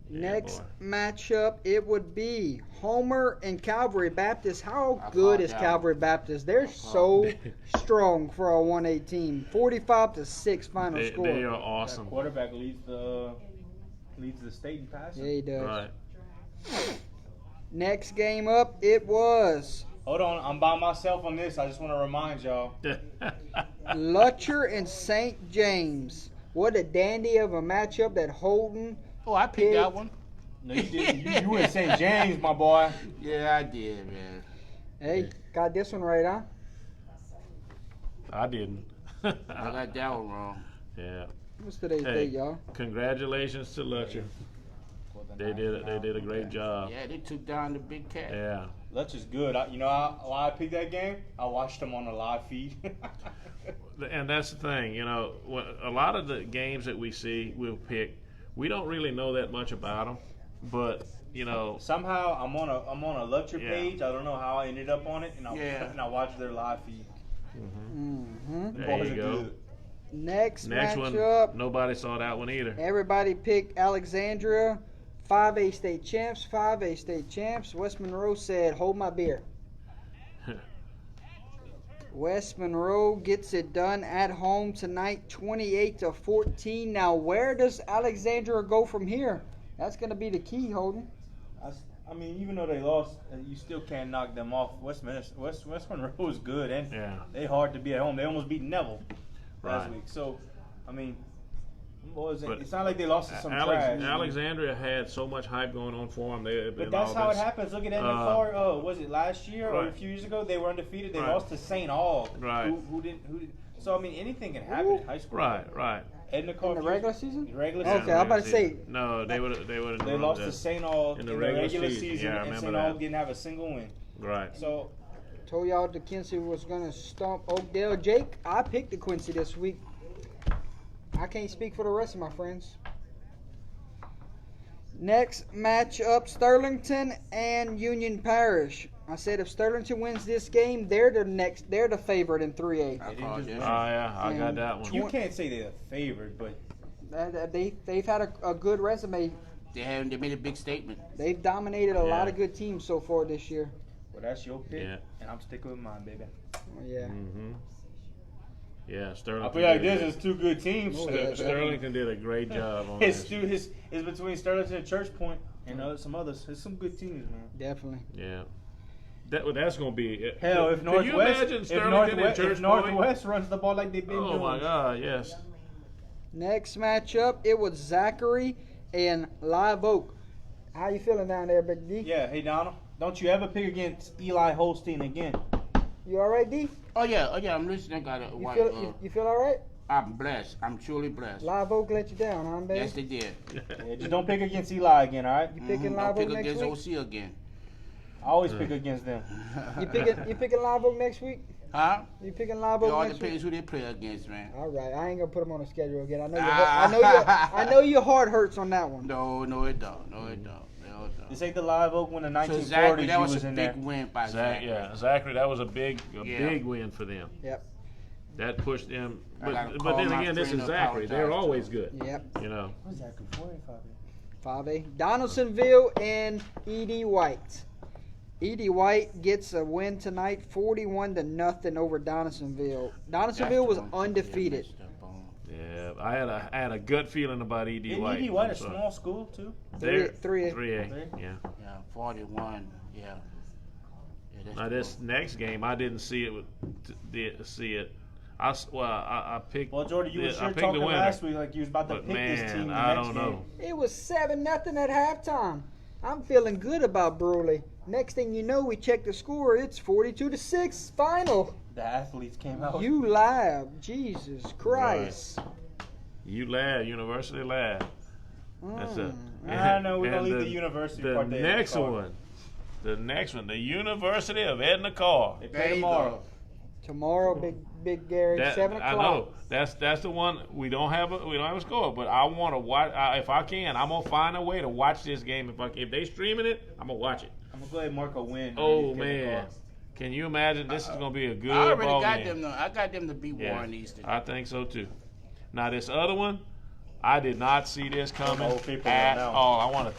Yeah,
Next
boy.
matchup, it would be Homer and Calvary Baptist. How
I
good
called
is
that
Calvary Baptist? They're so strong for a 1A team. 45-6 final
They
score.
are
That
awesome.
quarterback leads the state in passing.
Yeah, he does.
Right.
Next game up, it was
Hold on, I'm by myself on this. I just want to remind y'all.
Lutcher and St. James. What a dandy of a matchup that Holden.
Oh, I picked that one.
No, you didn't. You went St. James, my boy.
Yeah, I did, man.
Hey, got this one right, huh?
I didn't.
I got that one wrong.
Yeah.
What's today's
Hey.
date, y'all?
Congratulations to Lutcher. They did a great job.
Yeah, they took down the big cat.
Yeah.
Lutch is good. Why I picked that game? I watched him on the live feed.
And that's the thing, you know, a lot of the games that we'll pick, we don't really know that much about them, but you know,
Somehow I'm on a Lutcher
Yeah.
page. I don't know how I ended up on it, and
Yeah.
I watched their live feed.
Mm-hmm.
there
Boys
you
are
go.
good.
Next
Next one,
matchup,
nobody saw that one either.
everybody picked Alexandria. 5A state champs, 5A state champs. West Monroe said, hold my beer. West Monroe gets it done at home tonight, 28-14. Now, where does Alexandria go from here? That's going to be the key, Holden.
I mean, even though they lost, you still can't knock them off. West Monroe is good, and
Yeah.
they hard to beat at home. They almost beat Neville last
Right.
week. So, I mean, boys,
But
it's not like they lost to some trash.
Alexandria had so much hype going on for them.
But that's how it happens. Look at NFR. Was it last year or a
Right.
few years ago? They were undefeated. They
Right.
lost to St. Aug.
Right.
Who didn't? So I mean, anything can happen in high school.
Right.
Edna
In
Carr.
the regular season?
Regular
Okay,
season.
I'm about to say-
No, they would.
They lost to St. Aug
in
in
the
the
regular
regular
season.
season,
Yeah, I
and
remember
St.
that.
Aug didn't have a single win.
Right.
So
Told y'all the Quincy was going to stomp Oakdale. Jake, I picked the Quincy this week. I can't speak for the rest of my friends. Next matchup, Sterlington and Union Parish. I said if Sterlington wins this game, they're the favorite in 3A.
I
They
called
didn't
Oh
that.
yeah, I got that one.
you can't say they're the favorite, but
They've had a good resume.
They made a big statement.
They've dominated a lot
Yeah.
of good teams so far this year.
that's your pick,
Yeah.
and I'm sticking with mine, baby.
Oh, yeah.
Mm-hmm. Yeah, Sterling.
I feel like this is two good teams.
Oh, yeah.
Sterlington did a great job on
It's
this.
between Sterling and Church Point and some others. It's some good teams, man.
Definitely.
Yeah. That's going to be.
Hell, if
Can you imagine Sterlington and Church
if Northwest runs the ball like they've been
Point? Oh
doing.
my God, yes.
Next matchup, it was Zachary and Live Oak. How you feeling down there, Big D?
Yeah, hey Donald, don't you ever pick against Eli Holstein again?
You all right, D?
Oh yeah, I'm listening.
You feel all right?
I'm blessed. I'm truly blessed.
Live Oak let you down, huh, baby?
Yes, they did.
Yeah, just don't pick against Eli again, all right?
You picking
Don't
Live
pick
Oak next
against
week?
OC again.
I always pick against them.
You picking Live Oak next week?
Huh?
You picking Live
It
Oak
all
next week?
depends who they play against, man.
All right, I ain't gonna put them on the schedule again. I know
Ah.
I know your heart hurts on that one.
No, it don't. No, it don't.
This ain't the Live Oak when the
So
1940s
Zachary, that
you
was
was
a
in
big
there.
win by Zachary.
Zachary, that was a big
Yeah.
win for them.
Yep.
That pushed them.
I gotta
But
call
then
my
again, this
friend
is
and
Zachary. They're
apologize to
always
him.
good.
Yep.
You know.
What's Zachary?
5A. Donaldsonville and E.D. White. E.D. White gets a win tonight, 41-0 over Donaldsonville. Donaldsonville was undefeated.
Yeah, I had a gut feeling about E.D.
Isn't
White.
E.D. White a
So
small school too?
they're
3A.
3A. Yeah.
Yeah, 41. Yeah. That's
Now this next game, I didn't see it. I picked.
Well, Jordan, you were
I
sure
picked
talking
the winner.
last week like you was about to
But
pick this team
man,
the
I
next
don't
game.
know.
It was 7-0 at halftime. I'm feeling good about Bruley. Next thing you know, we check the score. It's 42-6 final.
The athletes came out.
You live. Jesus Christ.
University Lab. That's a.
I know we're gonna
and
leave the university
The
part there.
next one, the University of Edna Carr.
They
There
play
you
tomorrow.
go.
Tomorrow, Big Gary, 7 o'clock.
I know that's the one we don't have a score, but I want to watch. If I can, I'm gonna find a way to watch this game. If they streaming it, I'm gonna watch it.
I'm gonna go ahead and mark a win.
Oh man, can you imagine? This is gonna be a good
I already
ball
got
game.
them. I got them to beat
Yeah,
Warren Easton.
I think so too. Now this other one, I did not see this coming
Oh, people
at
right now.
all. I want to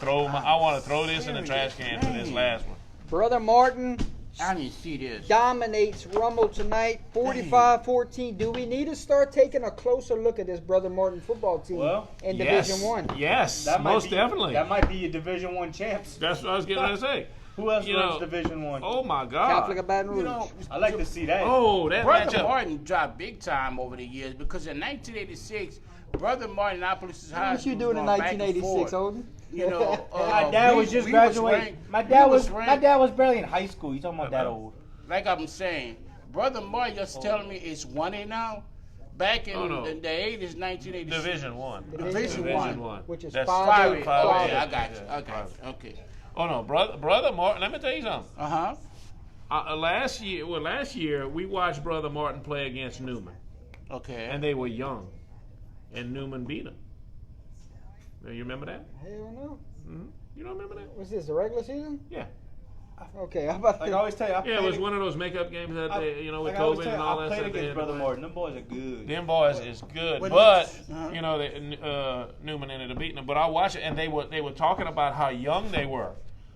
throw this in the trash can for this
Man.
last one.
Brother Martin
I didn't see this.
dominates Rummel tonight, 45-14. Do we need to start taking a closer look at this Brother Martin football team
Well,
in
Yes.
Division 1?
Yes,
That might
most
be,
definitely.
That might be your Division 1 champs.
That's what I was getting ready to say.
Who else
You
runs
know,
Division 1?
Oh my God.
Catholic of Baton Rouge.
You know,
I like to see that.
Oh, that
Brother
matchup.
Martin dropped big time over the years because in 1986, Brother Martin Appalachian High
what
School
you doing in
was going back and
1986,
forth.
Odin?
You know,
My dad was just graduating.
ranked-
My dad
we
was
ranked-
barely in high school. You talking about that old?
Like I'm saying, Brother Martin just telling me it's 1A now. Back in,
Oh, no.
in the 80s, 1986.
Division 1.
Division
Division
one.
1.
Which is
That's
5A.
5A. Okay,
Yeah,
I got you.
yeah,
Okay,
5A.
okay.
Oh no, brother Martin. Let me tell you something.
Uh-huh.
Last year we watched Brother Martin play against Newman,
Okay.
and they were young, and Newman beat them. Now, you remember that?
Hell no.
You don't remember that?
Was this the regular season?
Yeah.
Okay, how about
Like I
the,
always tell you, I
Yeah, it was
played-
one of those makeup games that
I-
they, with
like I always
COVID
tell
and
you,
all
I
that
played
stuff.
against Brother Martin. Them boys are good.
Them boys is good,
What
but
is- uh-huh.
Newman ended up beating them. But I watched it, and they were talking about how young they were.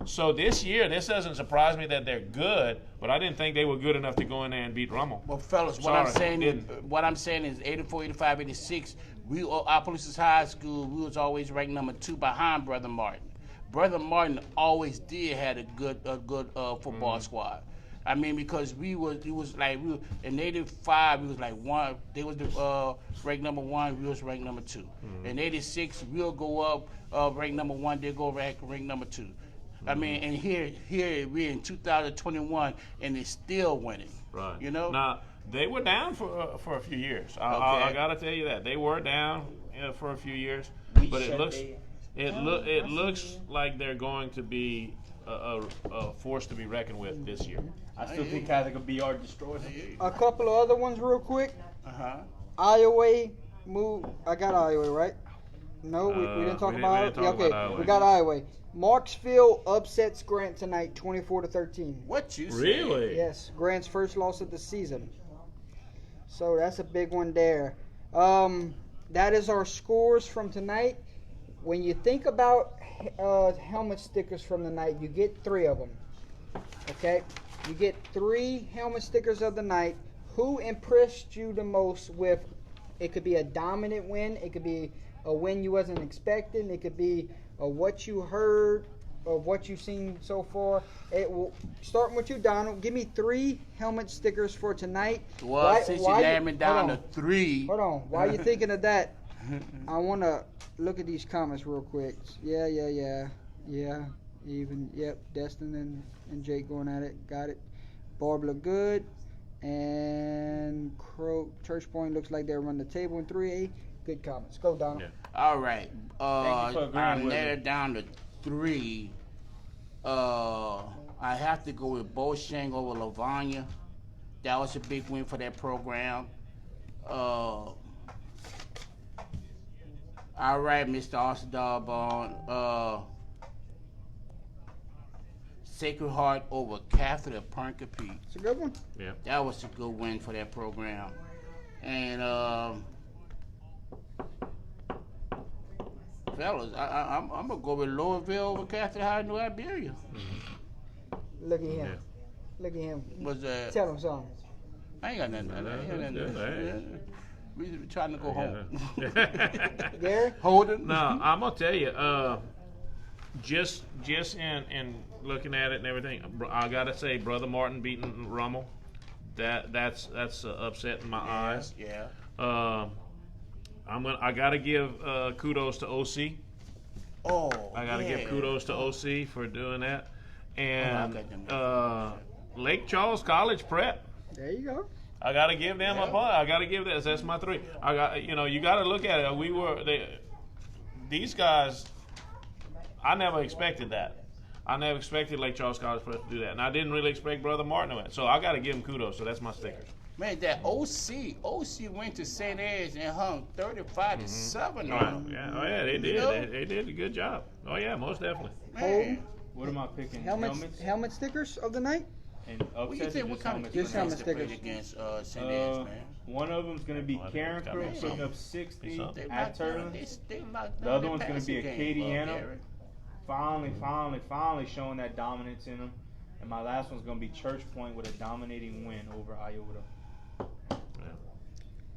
So this year, this doesn't surprise me that they're good, but I didn't think they were good enough to go in there and beat Rummel.
Well, fellas,
Sorry, didn't.
what I'm saying is 84, 85, 86, Appalachian High School, we was always ranked number 2 behind Brother Martin. Brother Martin always did had a good football squad. I mean, because we was in 85, we was like 1. They was ranked number 1. We was ranked number 2. In 86, we'll go up ranked number 1. They go ranked number 2. I mean, and here we're in 2021, and it's still winning.
Right.
You know.
Now they were down for a few years. I
Okay.
gotta tell you that they were down for a few years, but it looks like they're going to be a force to be reckoned with this year.
I still think Catholic will be our destroyer.
a couple of other ones real quick?
Uh-huh.
Iowa move. I got Iowa, right? No, we didn't talk
we
about
didn't talk
okay,
about Iowa.
we got Iowa. Marksville upsets Grant tonight, 24-13.
What you say?
Really?
Yes, Grant's first loss of the season. So that's a big one there. That is our scores from tonight. When you think about helmet stickers from the night, you get 3 of them. Okay? You get 3 helmet stickers of the night. who impressed you the most with? It could be a dominant win. It could be a win you wasn't expecting. It could be what you heard or what you've seen so far. Starting with you, Donald. Give me 3 helmet stickers for tonight.
Well, since you named me down to 3.
Hold on. While you're thinking of that, I want to look at these comments real quick. Yeah. Even, yep. Destin and Jake going at it. Got it. Barb look good. And Church Point looks like they're running the table in 3A. Good comments. Go, Donald.
Yeah.
All right.
Thank you for agreeing
I
with
narrowed
me.
down to 3. I have to go with Bosheng over Lavanya. That was a big win for that program. All right, Mr. Austin Darbon. Sacred Heart over Catholic of Pernkapee.
It's a good one.
Yeah.
That was a good win for that program. And fellas, I'm gonna go with Louisville over Catholic High New Iberia.
Look at him.
Yeah.
Look at him.
Was that?
Tell him something.
I ain't got nothing. I ain't got nothing.
Hey.
We trying to go home.
Gary?
Holden.
No, I'm gonna tell you. Just in looking at it and everything, I gotta say, Brother Martin beating Rummel, that's upset in my eyes.
Yeah.
I gotta give kudos to OC.
Oh.
I gotta give kudos to OC for doing that, and Lake Charles College Prep.
There you go.
I gotta give them a buzz. I gotta give that's my 3. You gotta look at it. These guys. I never expected that. I never expected Lake Charles College Prep to do that, and I didn't really expect Brother Martin to. So I got to give him kudos. So that's my stickers.
Man, that OC went to St. Ed's and hung 35 to 7
Right.
on them.
Yeah. Oh yeah, they did.
You know?
They did a good job. Oh yeah, most definitely.
Man.
What am I picking?
Helmet stickers of the night?
And
What you
upsets
think?
or
What kind of
Just helmet
defense they played
stickers.
against St. Ed's, man?
One of them's gonna be
Oh, I think
Karen
it's
Crow
got me
putting up
something.
60
Something.
They
at
locked down-
Turtles.
they locked
The
down
other
their
one's gonna be
passing
a
game,
Acadiana.
Garrett.
Finally showing that dominance in them. And my last one's gonna be Church Point with a dominating win over Iota.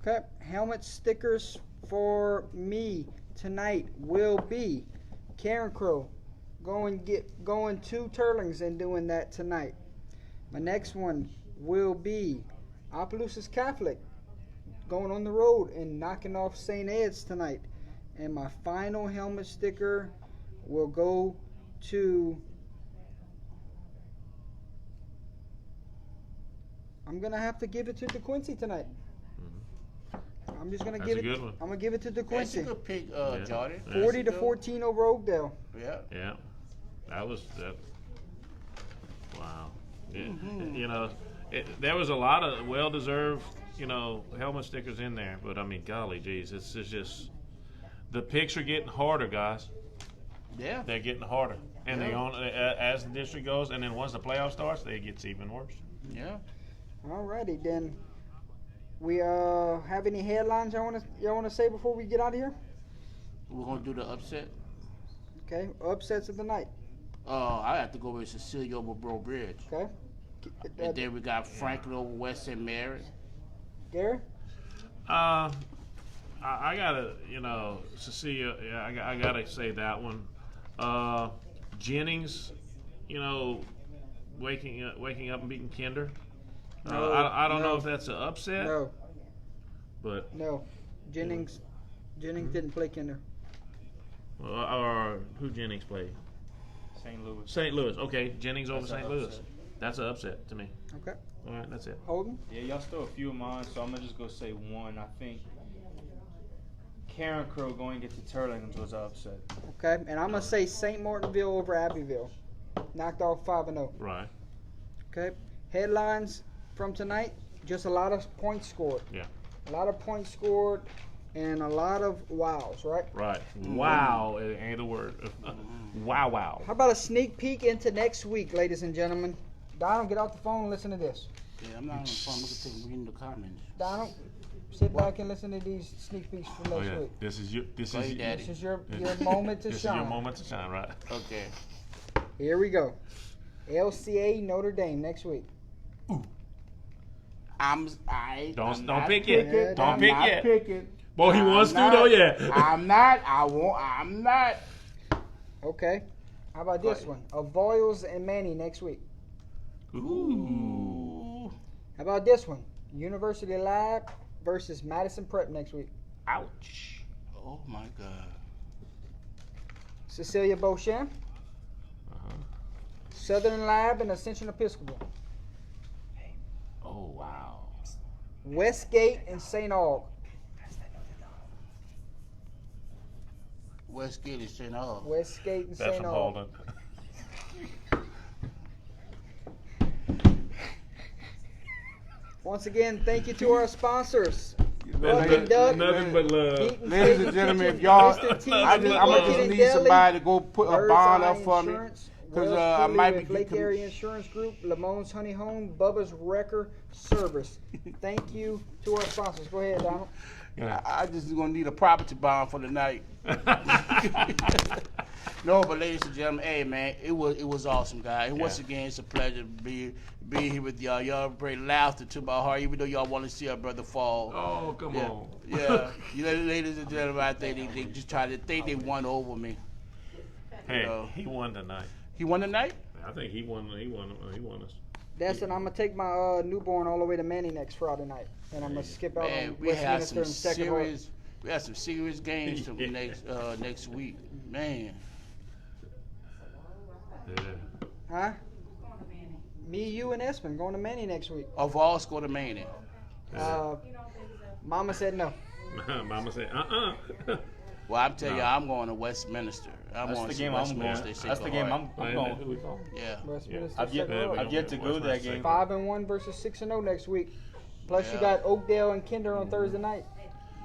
Okay. Helmet stickers for me tonight will be Karen Crow going to Turlings and doing that tonight. My next one will be Opelousas Catholic going on the road and knocking off St. Ed's tonight. And my final helmet sticker will go to, I'm gonna have to give it to DeQuincy tonight. I'm just gonna
That's
give
a
it.
good one.
I'm gonna give it to
That's a
DeQuincy.
good pick,
Yeah.
Jordan.
Yeah.
40 to
That's a good-
14 over Oakdale.
Yeah.
Yeah. That was that. Wow. There was a lot of well-deserved, helmet stickers in there. But I mean, golly, geez, it's just the picks are getting harder, guys.
Yeah.
They're getting harder, and
Yeah.
as the district goes, and then once the playoff starts, it gets even worse.
Yeah.
Alrighty then. We have any headlines y'all wanna say before we get out of here?
We're gonna do the upset.
Okay, upsets of the night.
I have to go with Cecilia over Bro Bridge.
Okay,
And then we got Franklin over West St. Mary.
Gary.
I gotta, Cecilia. Yeah, I gotta say that one. Jennings, waking up and beating Kinder.
No,
I don't know
no.
if that's an upset,
No,
but
Jennings didn't play Kinder.
or who Jennings played?
St. Louis.
St. Louis. Okay, Jennings over
That's an
St. Louis.
upset.
That's an upset to me.
Okay,
All right, that's it.
Holden.
Yeah, y'all stole a few of mine, so I'm gonna just go say one. I think Karen Crow going to Turlings was an upset.
Okay, and I'm gonna say St. Martinville over Abbeville, knocked off 5-0.
Right.
Okay, headlines from tonight: just a lot of points scored.
Yeah.
A lot of points scored, and a lot of wows. Right.
Right. Wow. It ain't a word. Wow.
How about a sneak peek into next week, ladies and gentlemen? Donald, get off the phone and listen to this.
Yeah, I'm not on the phone. I'm reading the comments.
Donald, sit back and listen to these sneak peeks for
Oh
next
yeah.
week.
This is your. This
Go
is.
ahead, Daddy.
This is your moment to
This
shine.
is your moment to shine. Right.
Okay.
Here we go. LCA Notre Dame next week.
I'm
Don't
not
pick
picking.
yet. Don't
I'm
pick
not
yet.
Picking.
Boy, he
I'm
wants to
not-
though. Yeah.
I'm not. I won't. I'm not.
Okay. How about this one? Avoyles and Manny next week.
Ooh.
How about this one? University Lab versus Madison Prep next week.
Ouch.
Oh my God.
Cecilia Beauchamp,
Uh-huh.
Southern Lab, and Ascension Episcopal.
Oh wow.
Westgate and St. Aug.
Westgate is St. Aug.
Westgate and
That's
St.
from
Aug.
Holden.
Once again, thank you to our sponsors.
Nothing
Bucket
but,
Duck,
nothing but love.
Heat and
Ladies
Cake
and gentlemen,
Kitchen,
if y'all,
Twisted Tea,
I'm
Meat
gonna
Bucket
just
and
need
Deli,
somebody to go put a
Bird's
bond
Eye
up for me,
Insurance,
because
Wells
I
Truly
might
with
be
Lake Area Insurance Group, Lamone's Honey Home, Bubba's Wrecker Service. Thank you to our sponsors. Go ahead, Donald.
I just gonna need a property bond for the night. No, but ladies and gentlemen, hey man, it was awesome, guys. And once again, it's a pleasure to be here with y'all. Y'all bring laughter to my heart, even though y'all want to see our brother fall.
Oh, come on.
Yeah, you know, ladies and gentlemen, I think they just try to think they won over me.
Hey,
know.
he won tonight.
He won tonight.
I think he won. He won us.
That's it. I'm gonna take my newborn all the way to Manny next Friday night, and I'm gonna skip out
Man,
on
we have
Westminster
some
and Second Heart.
serious. We have some serious games to
Yeah.
next week, man.
Yeah.
Huh? Me, you, and Espen going to Manny next week.
Of all, score the main.
Mama said no.
Mama said,
Well, I'm telling
No.
you, I'm going to Westminster. I'm
That's
going
the
to
game I'm going.
Westminster.
That's the game I'm
Who
going.
we call?
Yeah.
Westminster,
I've yet,
Second Heart.
I've yet to go to that game.
5-1 versus 6-0 next week. Plus, you
Yeah.
got Oakdale and Kinder on Thursday night.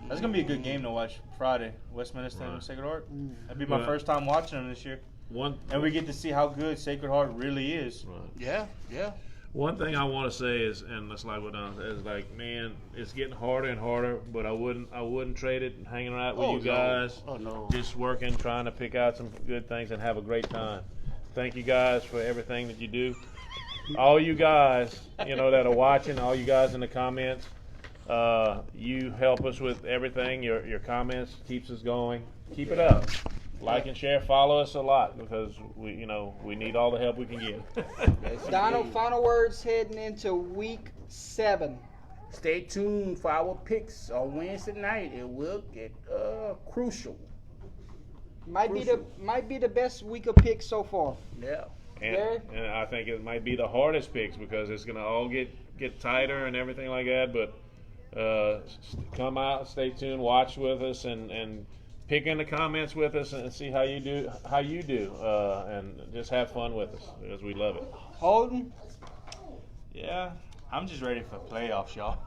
That's gonna be a good game to watch Friday. Westminster and
Right.
Sacred Heart. That'd be my
Right.
first time watching them this year,
One.
and we get to see how good Sacred Heart really is.
Right.
Yeah. Yeah.
One thing I want to say is, and it's like what Don said, is like, man, it's getting harder and harder. But I wouldn't trade it hanging out with
Oh,
you
no.
guys.
Oh, no.
Just working, trying to pick out some good things and have a great time. Thank you guys for everything that you do. All you guys, that are watching, all you guys in the comments, you help us with everything. Your comments keeps us going. Keep it up. Like and share, follow us a lot because we need all the help we can get.
Donald, final words heading into week 7.
Stay tuned for our picks on Wednesday night. It will get crucial.
Might be the best week of picks so far.
Yeah.
And I think it might be the hardest picks because it's going to all get tighter and everything like that. But come out, stay tuned, watch with us, and pick in the comments with us and see how you do, and just have fun with us because we love it.
Holden,
Yeah, I'm just ready for playoffs, y'all.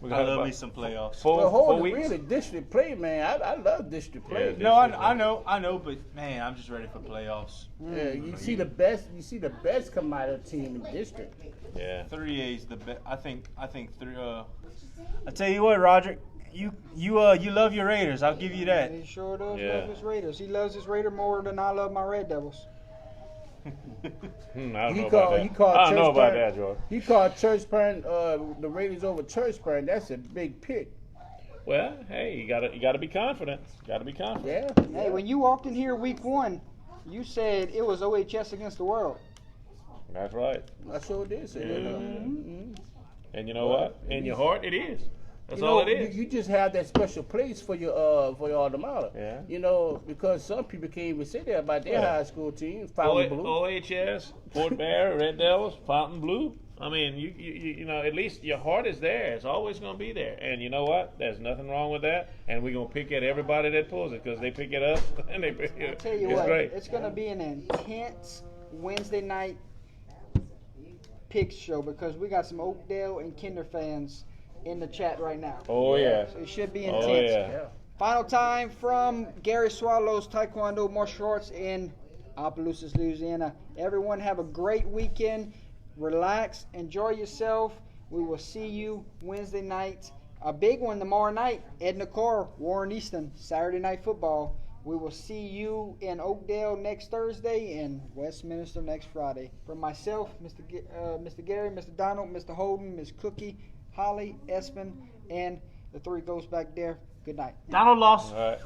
We
I
got
love
about
me some playoffs.
Four
Hold
weeks.
really district play, man. I love district play.
Yeah,
No, I know, but man, I'm just ready for playoffs.
Yeah, you see the best. You see the best come out of the team in district.
Yeah.
3A is the best. I think three. I tell you what, Roger, you love your Raiders. I'll give you that.
he sure does
Yeah.
love his Raiders. He loves his Raider more than I love my Red Devils.
I don't
He
know
called-
about that.
he called
I don't know
Church
about
Park-
that, George.
He called Churchburn, the Raiders over Churchburn. That's a big pick.
Well, hey, you gotta be confident. Got to be confident.
Yeah.
Hey, when you walked in here week 1, you said it was OHS against the world.
That's right.
I sure did say that.
And you know what? In your heart, it is. That's
You
all
know,
it is.
You just have that special place for your alma mater.
Yeah.
You know, because some people can't even say that about their
Yeah.
high school team, Fountain Blue.
OHS, Fort Bear, Red Devils, Fountain Blue. I mean, you know, at least your heart is there. It's always going to be there. And you know what? There's nothing wrong with that. And we're going to pick at everybody that pulls it because they pick at us and they pick it.
Tell you
It's
what,
great.
it's going to be an intense Wednesday night picks show because we got some Oakdale and Kinder fans in the chat right now.
Oh, yeah.
So it should be
Oh,
intense.
yeah.
Final time from Gary Swallows Taekwondo Martial Arts in Opelousas, Louisiana. Everyone have a great weekend. Relax. Enjoy yourself. We will see you Wednesday night. A big one tomorrow night. Edna Carr, Warren Easton, Saturday Night Football. We will see you in Oakdale next Thursday and Westminster next Friday. From myself, Mr. Gary, Mr. Donald, Mr. Holden, Ms. Cookie, Holly, Espen, and the three ghosts back there. Good night.
Donald lost.
All right.